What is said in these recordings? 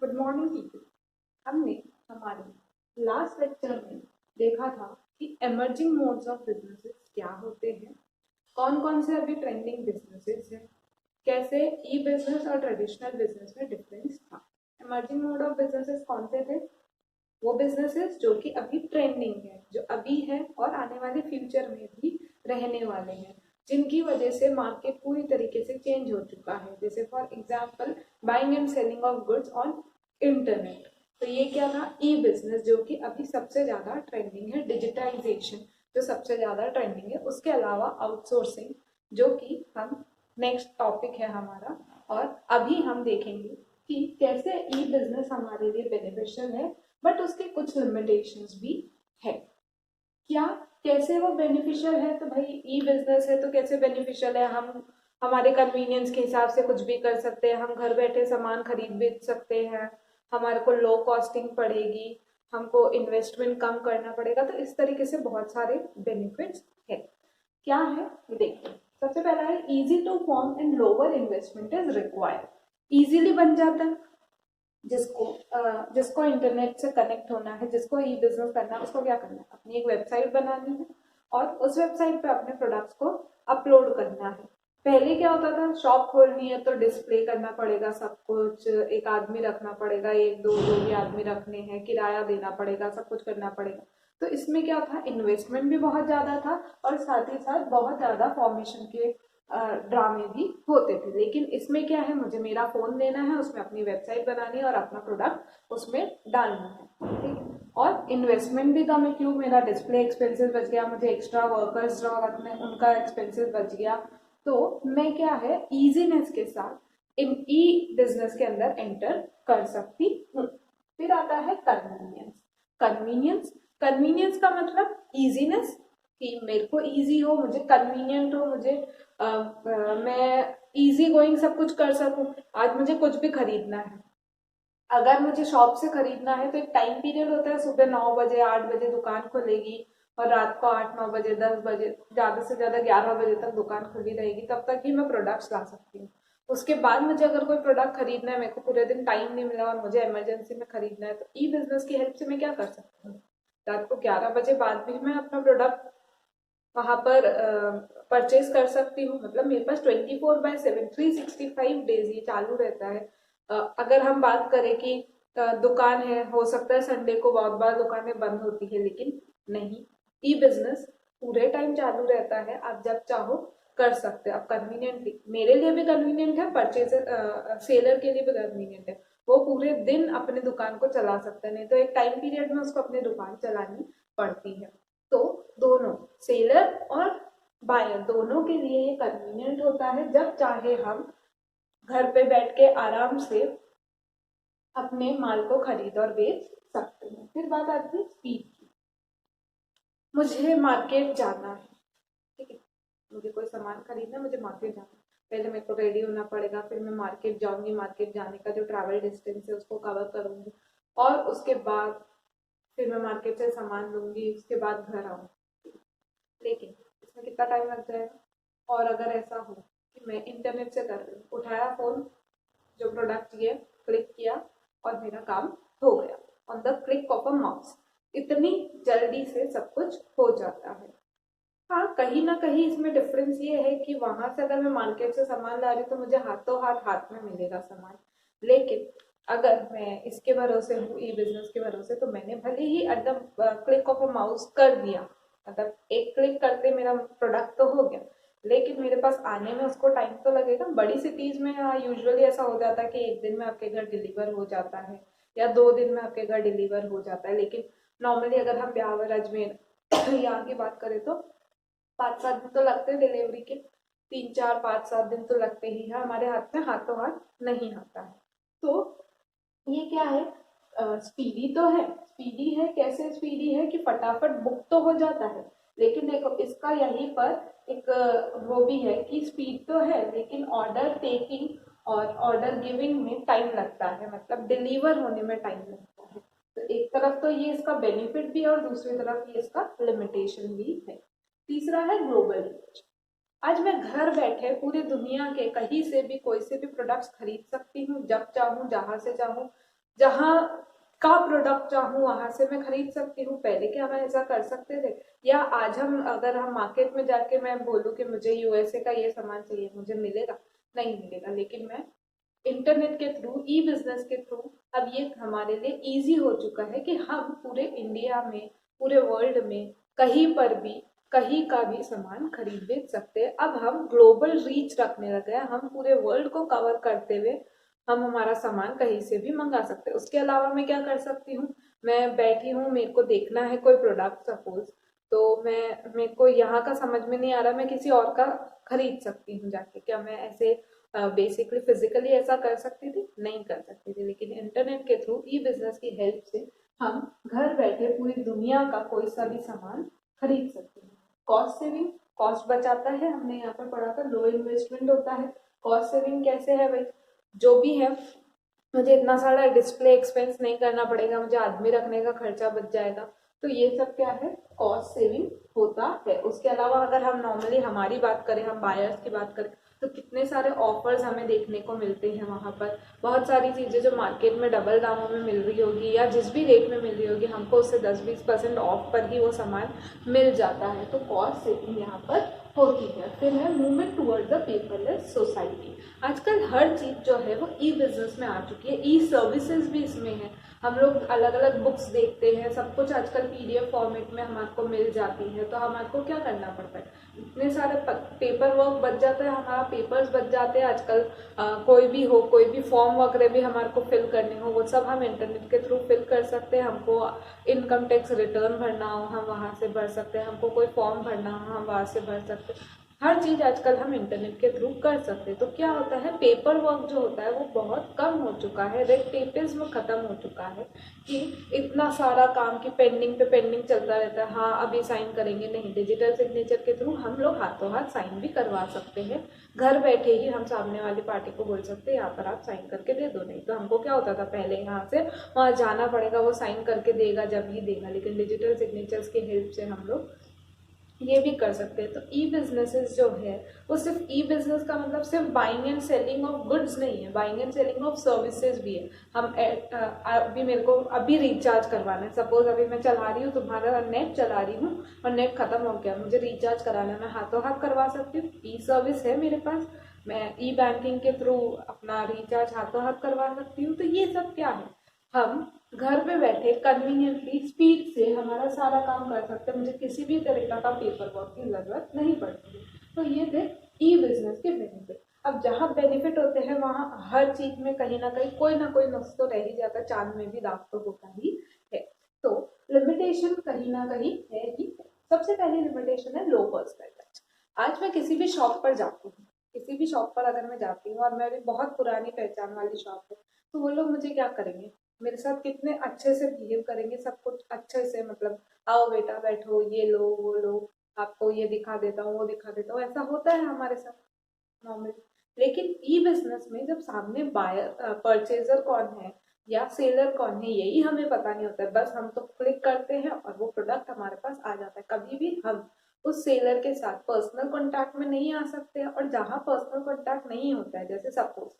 Good morning people. हमने हमारे last lecture में देखा था कि एमर्जिंग मोड्स ऑफ बिजनेसेस क्या होते हैं, कौन कौन से अभी ट्रेंडिंग बिजनेसेस हैं, कैसे ई बिजनेस और ट्रेडिशनल बिजनेस में डिफरेंस था। एमर्जिंग मोड ऑफ बिजनेसेस कौन से थे? वो बिजनेसेस जो कि अभी ट्रेंडिंग है, जो अभी है और आने वाले फ्यूचर में भी रहने वाले हैं, जिनकी वजह से मार्केट पूरी तरीके से चेंज हो चुका है। जैसे for example buying and selling of goods on internet. तो ये क्या था? ई बिजनेस, जो कि अभी सबसे ज्यादा ट्रेंडिंग है। डिजिटाइजेशन जो सबसे ज्यादा ट्रेंडिंग है। उसके अलावा आउटसोर्सिंग, जो कि हम नेक्स्ट टॉपिक है हमारा, और अभी हम देखेंगे कि कैसे ई बिजनेस हमारे लिए बेनिफिशियल है, बट उसके कुछ लिमिटेशंस भी है। क्या, कैसे वो बेनिफिशियल है? तो भाई ई बिजनेस है तो कैसे बेनिफिशियल है? हम हमारे कन्वीनियंस के हिसाब से कुछ भी कर सकते हैं, हम घर बैठे सामान खरीद बेच सकते हैं, हमारे को लो कॉस्टिंग पड़ेगी, हमको इन्वेस्टमेंट कम करना पड़ेगा। तो इस तरीके से बहुत सारे बेनिफिट्स है। क्या है देखिए, सबसे पहला है easy to form and lower investment is required. Easily बन जाता है। जिसको इंटरनेट से कनेक्ट होना है, जिसको ई बिजनेस करना है, उसको क्या करना है? अपनी एक वेबसाइट बनानी है और उस वेबसाइट पे अपने प्रोडक्ट्स को अपलोड करना है। पहले क्या होता था? शॉप खोलनी है तो डिस्प्ले करना पड़ेगा, सब कुछ एक आदमी रखना पड़ेगा, एक दो जो भी आदमी रखने हैं, किराया देना पड़ेगा, सब कुछ करना पड़ेगा। तो इसमें क्या था? इन्वेस्टमेंट भी बहुत ज्यादा था और साथ ही साथ बहुत ज्यादा फॉर्मेशन के ड्रामे भी होते थे। लेकिन इसमें क्या है? मुझे मेरा फोन लेना है, उसमें अपनी वेबसाइट बनानी है और अपना प्रोडक्ट उसमें डालना है, ठीक है। और इन्वेस्टमेंट भी कम है। क्यों? मेरा डिस्प्ले एक्सपेंसिव बच गया, मुझे एक्स्ट्रा वर्कर्स रखने, उनका एक्सपेंसिव बच गया। तो मैं क्या है, इजीनेस के साथ इन ई बिजनेस के अंदर एंटर कर सकती हूँ। फिर आता है कन्वीनियंस। कन्वीनियंस कन्वीनियंस का मतलब इजीनेस, कि मेरे को इजी हो, मुझे कन्वीनियंट हो, मुझे मैं इजी गोइंग सब कुछ कर सकूं। आज मुझे कुछ भी खरीदना है, अगर मुझे शॉप से खरीदना है तो एक टाइम पीरियड होता है, सुबह 9 बजे 8 बजे दुकान खुलेगी और रात को 8 9 बजे 10 बजे, ज्यादा से ज्यादा 11 बजे तक दुकान खुली रहेगी। तब तक ही मैं प्रोडक्ट्स ला सकती हूँ। उसके बाद मुझे अगर कोई प्रोडक्ट खरीदना है, मेरे को पूरे दिन टाइम नहीं मिला और मुझे इमरजेंसी में खरीदना है, तो ई बिजनेस की हेल्प से मैं क्या कर सकती हूँ? रात को 11 बजे बाद भी मैं अपना प्रोडक्ट वहां पर परचेज कर सकती हूँ। मतलब मेरे पास 24/7 365 डेज ये चालू रहता है। अगर हम बात करें कि दुकान है, हो सकता है संडे को बहुत बार दुकानें बंद होती है, लेकिन नहीं, ई बिजनेस पूरे टाइम चालू रहता है। आप जब चाहो कर सकते हो। अब कन्वीनियंटली मेरे लिए भी कन्वीनियंट है, परचेज सेलर के लिए भी कन्वीनियंट है। वो पूरे दिन अपनी दुकान को चला सकते हैं, नहीं तो एक टाइम पीरियड में उसको अपनी दुकान चलानी पड़ती है। तो दोनों, सेलर और बायर, दोनों के लिए ये कन्वीनियंट होता है। जब चाहे हम घर पे बैठ के आराम से अपने माल को खरीद और बेच सकते हैं। फिर बात आती है स्पीड की। मुझे मार्केट जाना है, ठीक है, मुझे कोई सामान खरीदना है, मुझे मार्केट जाना है। पहले मेरे को रेडी होना पड़ेगा, फिर मैं मार्केट जाऊंगी, मार्केट जाने का जो ट्रैवल डिस्टेंस है उसको कवर करूंगी, और उसके बाद फिर मैं मार्केट से सामान लूंगी, उसके बाद घर आऊंगी। लेकिन इसमें कितना टाइम लग जाएगा? और अगर ऐसा हो कि मैं इंटरनेट से कर रही हूँ, उठाया फोन, जो प्रोडक्ट चाहिए क्लिक किया और मेरा काम हो गया, on the click of a mouse. इतनी जल्दी से सब कुछ हो जाता है। हाँ, कहीं ना कहीं इसमें डिफरेंस ये है कि वहां से अगर मैं मार्केट से सामान ला रही हूँ तो मुझे हाथों हाथ हाथ में मिलेगा सामान। लेकिन अगर मैं इसके भरोसे हूँ, ई बिजनेस के भरोसे, तो मैंने भले ही एकदम क्लिक ऑफ अ माउस कर दिया, मतलब एक क्लिक करते मेरा प्रोडक्ट तो हो गया, लेकिन मेरे पास आने में उसको टाइम तो लगेगा। बड़ी सिटीज में यूजुअली ऐसा हो जाता है कि एक दिन में आपके घर डिलीवर हो जाता है या 2 दिन में आपके घर डिलीवर हो जाता है। लेकिन नॉर्मली अगर हम ब्यावर अजमेर यहाँ की बात करें तो 5 7 दिन तो लगते हैं डिलीवरी के। 3 4 5 7 दिन तो लगते ही है, हमारे हाथ में हाथों हाथ नहीं आता है। तो ये क्या है? स्पीडी तो है। स्पीडी है, कैसे स्पीडी है? कि फटाफट बुक तो हो जाता है, लेकिन देखो इसका यहीं पर एक वो भी है कि स्पीड तो है, लेकिन ऑर्डर टेकिंग और ऑर्डर गिविंग में टाइम लगता है, मतलब डिलीवर होने में टाइम लगता है। तो एक तरफ तो ये इसका बेनिफिट भी है और दूसरी तरफ ये इसका लिमिटेशन भी है। तीसरा है ग्लोबल रीच। आज मैं घर बैठे पूरी दुनिया के कहीं से भी कोई से भी प्रोडक्ट्स खरीद सकती हूँ, जब चाहूँ, जहां से चाहूँ, जहाँ का प्रोडक्ट चाहूँ वहां से मैं खरीद सकती हूँ। पहले क्या हम ऐसा कर सकते थे? या आज हम अगर हम मार्केट में जाके मैं बोलूँ कि मुझे यूएसए का ये सामान चाहिए, मुझे मिलेगा? नहीं मिलेगा। लेकिन मैं इंटरनेट के थ्रू, ई बिजनेस के थ्रू, अब ये हमारे लिए इजी हो चुका है कि हम पूरे इंडिया में, पूरे वर्ल्ड में कहीं पर भी, कहीं का भी सामान खरीद बेच सकते हैं। अब हम ग्लोबल रीच रखने लगे हैं, हम पूरे वर्ल्ड को कवर करते हुए हम हमारा सामान कहीं से भी मंगा सकते हैं। उसके अलावा मैं क्या कर सकती हूँ? मैं बैठी हूँ, मेरे को देखना है कोई प्रोडक्ट सपोज, तो मेरे को यहाँ का समझ में नहीं आ रहा, मैं किसी और का खरीद सकती हूँ जाके। क्या मैं ऐसे बेसिकली फिजिकली ऐसा कर सकती थी? नहीं कर सकती थी। लेकिन इंटरनेट के थ्रू, ई बिजनेस की हेल्प से हम घर बैठे पूरी दुनिया का कोई सा भी सामान खरीद सकते हैं। कॉस्ट सेविंग, कॉस्ट बचाता है, हमने यहाँ पर पढ़ा था, लो इन्वेस्टमेंट होता है। कॉस्ट सेविंग कैसे है भाई? जो भी है, मुझे इतना सारा डिस्प्ले एक्सपेंस नहीं करना पड़ेगा, मुझे आदमी रखने का खर्चा बच जाएगा। तो ये सब क्या है? कॉस्ट सेविंग होता है। उसके अलावा अगर हम नॉर्मली हमारी बात करें, हम बायर्स की बात करें, तो कितने सारे ऑफर्स हमें देखने को मिलते हैं वहां पर। बहुत सारी चीजें जो मार्केट में डबल दामों में मिल रही होगी या जिस भी रेट में मिल रही होगी, हमको उससे 10-20% ऑफ पर ही वो सामान मिल जाता है। तो कॉस्ट सेविंग यहाँ पर होती है। फिर है movement toward the paperless society. आजकल हर चीज जो है वो ई बिजनेस में आ चुकी है, ई सर्विसेज भी इसमें है। हम लोग अलग अलग बुक्स देखते हैं, सब कुछ आजकल पीडीएफ फॉर्मेट में हमारे मिल जाती है। तो हमारे को क्या करना पड़ता है? इतने सारे पेपर वर्क बच जाता है, हमारा पेपर्स बच जाते हैं आजकल। कोई भी हो, कोई भी फॉर्म वगैरह भी हमारे को फिल करने हो, वो सब हम इंटरनेट के थ्रू फिल कर सकते हैं। हमको इनकम टैक्स रिटर्न भरना हो, हम वहाँ से भर सकते हैं। हमको कोई फॉर्म भरना हो, हम वहाँ से भर सकते हैं। हर चीज आजकल हम इंटरनेट के थ्रू कर सकते हैं। तो क्या होता है, पेपर वर्क जो होता है वो बहुत कम हो चुका है, रेड टेपिज्म खत्म हो चुका है कि इतना सारा काम की पेंडिंग पे पेंडिंग चलता रहता है। हाँ अभी साइन करेंगे, नहीं, डिजिटल सिग्नेचर के थ्रू हम लोग हाथों हाथ साइन भी करवा सकते हैं। घर बैठे ही हम सामने वाली पार्टी को बोल सकते हैं यहाँ पर आप साइन करके दे दो। नहीं तो हमको क्या होता था, पहले यहाँ से वहाँ जाना पड़ेगा, वो साइन करके देगा जब ही देगा। लेकिन डिजिटल सिग्नेचर्स की हेल्प से हम लोग ये भी कर सकते हैं। तो ई बिजनेसेस जो है वो सिर्फ, ई बिजनेस का मतलब सिर्फ buying and selling of goods नहीं है, buying and selling of services भी है। हम अभी मेरे को अभी रिचार्ज करवाना है, सपोज अभी मैं चला रही हूँ, तुम्हारा नेट चला रही हूँ और नेट खत्म हो गया, मुझे रिचार्ज कराना है, मैं हाथों हाथ करवा सकती हूँ। ई सर्विस है मेरे पास, मैं ई बैंकिंग के थ्रू अपना रिचार्ज हाथों हाथ करवा सकती हूँ। तो ये सब क्या है, हम घर पे बैठे कन्वीनियंटली स्पीड से हमारा सारा काम कर सकते हैं, मुझे किसी भी तरीका का पेपर वर्क की जरूरत नहीं पड़ती है। तो ये थे ई बिजनेस के बेनिफिट। अब जहाँ बेनिफिट होते हैं वहाँ हर चीज में कहीं ना कोई नुक्स तो रह ही जाता है, चांद में भी दाग तो होता ही है। तो लिमिटेशन कहीं ना कहीं है ही। सबसे पहली लिमिटेशन है लो पर्सनल टच। आज मैं किसी भी शॉप पर जाती हूँ, किसी भी शॉप पर अगर मैं जाती हूँ और मेरी बहुत पुरानी पहचान वाली शॉप है, तो वो लोग मुझे क्या करेंगे, मेरे साथ कितने अच्छे से बिहेव करेंगे, सब कुछ अच्छे से, मतलब आओ बेटा बैठो, ये लो वो लो, आपको ये दिखा देता हूँ वो दिखा देता हूँ, ऐसा होता है हमारे साथ नॉर्मली। लेकिन ई बिजनेस में जब सामने बायर परचेजर कौन है या सेलर कौन है यही हमें पता नहीं होता है, बस हम तो क्लिक करते हैं और वो प्रोडक्ट हमारे पास आ जाता है। कभी भी हम उस सेलर के साथ पर्सनल कांटेक्ट में नहीं आ सकते हैं। और जहाँ पर्सनल कांटेक्ट नहीं होता है, जैसे सपोज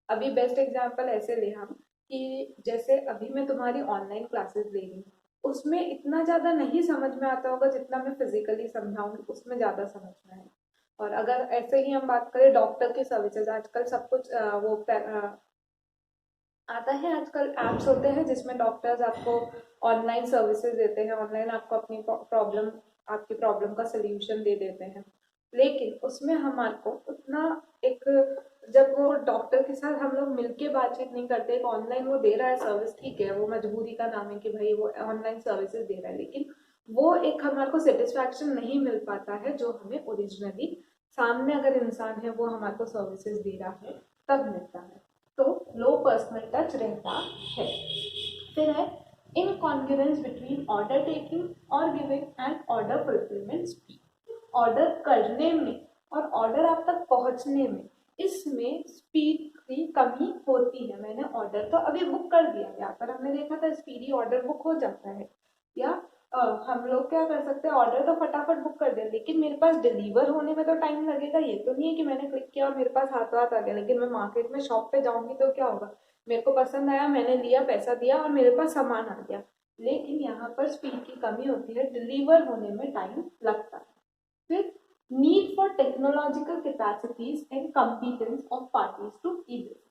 अभी बेस्ट एग्जांपल ऐसे ले हम कि जैसे अभी मैं तुम्हारी ऑनलाइन क्लासेस ले रही हूँ, उसमें इतना ज्यादा नहीं समझ में आता होगा जितना मैं फिजिकली समझाऊंगी, उसमें ज्यादा समझ में आएगा। और अगर ऐसे ही हम बात करें डॉक्टर की सर्विसेज, आजकल सब कुछ आता है, आजकल एप्स होते हैं जिसमें डॉक्टर्स आपको ऑनलाइन सर्विसेज देते हैं, ऑनलाइन आपको अपनी प्रॉब्लम, आपकी प्रॉब्लम का सोल्यूशन दे देते हैं। लेकिन उसमें हमारे को उतना एक, जब वो डॉक्टर के साथ हम लोग मिलके बातचीत नहीं करते, एक ऑनलाइन वो दे रहा है सर्विस, ठीक है वो मजबूरी का नाम है कि भाई वो ऑनलाइन सर्विसेज दे रहा है, लेकिन वो एक हमारे को सेटिस्फैक्शन नहीं मिल पाता है जो हमें ओरिजिनली सामने अगर इंसान है वो हमारे को सर्विसेज दे रहा है तब मिलता है। तो लो पर्सनल टच रहता है। फिर है इनकॉन्ग्रुएंस बिटवीन ऑर्डर टेकिंग और giving and order fulfilment speed. Order करने में और ऑर्डर आप तक पहुंचने में, इसमें स्पीड की कमी होती है। मैंने ऑर्डर तो अभी बुक कर दिया, यहाँ पर हमने देखा था स्पीडी ऑर्डर बुक हो जाता है, या हम लोग क्या कर सकते हैं, ऑर्डर तो फटाफट बुक कर दिया, लेकिन मेरे पास डिलीवर होने में तो टाइम लगेगा। ये तो नहीं है कि मैंने क्लिक किया और मेरे पास हाथों हाथ आ गया। लेकिन मैं मार्केट में शॉप पे जाऊंगी तो क्या होगा, मेरे को पसंद आया, मैंने लिया, पैसा दिया और मेरे पास सामान आ गया। लेकिन यहाँ पर स्पीड की कमी होती है, डिलीवर होने में टाइम लगता है। फिर need for technological capacities and competence of parties to e business.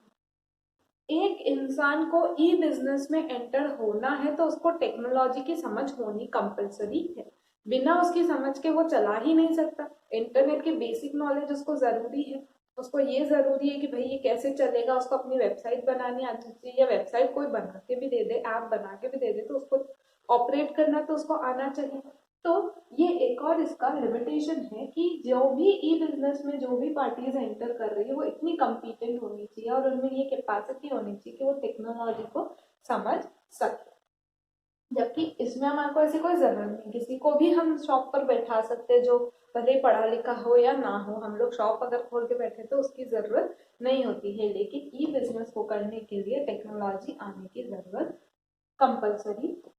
एक इंसान को ई बिजनेस में एंटर होना है तो उसको टेक्नोलॉजी की समझ होनी कंपलसरी है। बिना उसकी समझ के वो चला ही नहीं सकता। इंटरनेट की बेसिक नॉलेज उसको जरूरी है। उसको ये जरूरी है कि भाई ये कैसे चलेगा, उसको अपनी वेबसाइट बनानी आती चाहिए, या वेबसाइट कोई बना के भी दे दे, ऐप बना के भी दे दे, तो उसको ऑपरेट करना तो उसको आना चाहिए। तो ये एक और इसका लिमिटेशन है कि जो भी ई बिजनेस में जो भी पार्टीज एंटर कर रही है वो इतनी कम्पिटेंट होनी चाहिए और उनमें ये कैपेसिटी होनी चाहिए कि वो टेक्नोलॉजी को समझ सके। जबकि इसमें हमारे को ऐसी कोई जरूरत नहीं, किसी को भी हम शॉप पर बैठा सकते हैं, जो भले ही पढ़ा लिखा हो या ना हो। हम लोग शॉप अगर खोल के बैठे तो उसकी जरूरत नहीं होती है। लेकिन ई बिजनेस को करने के लिए टेक्नोलॉजी आने की जरूरत कंपलसरी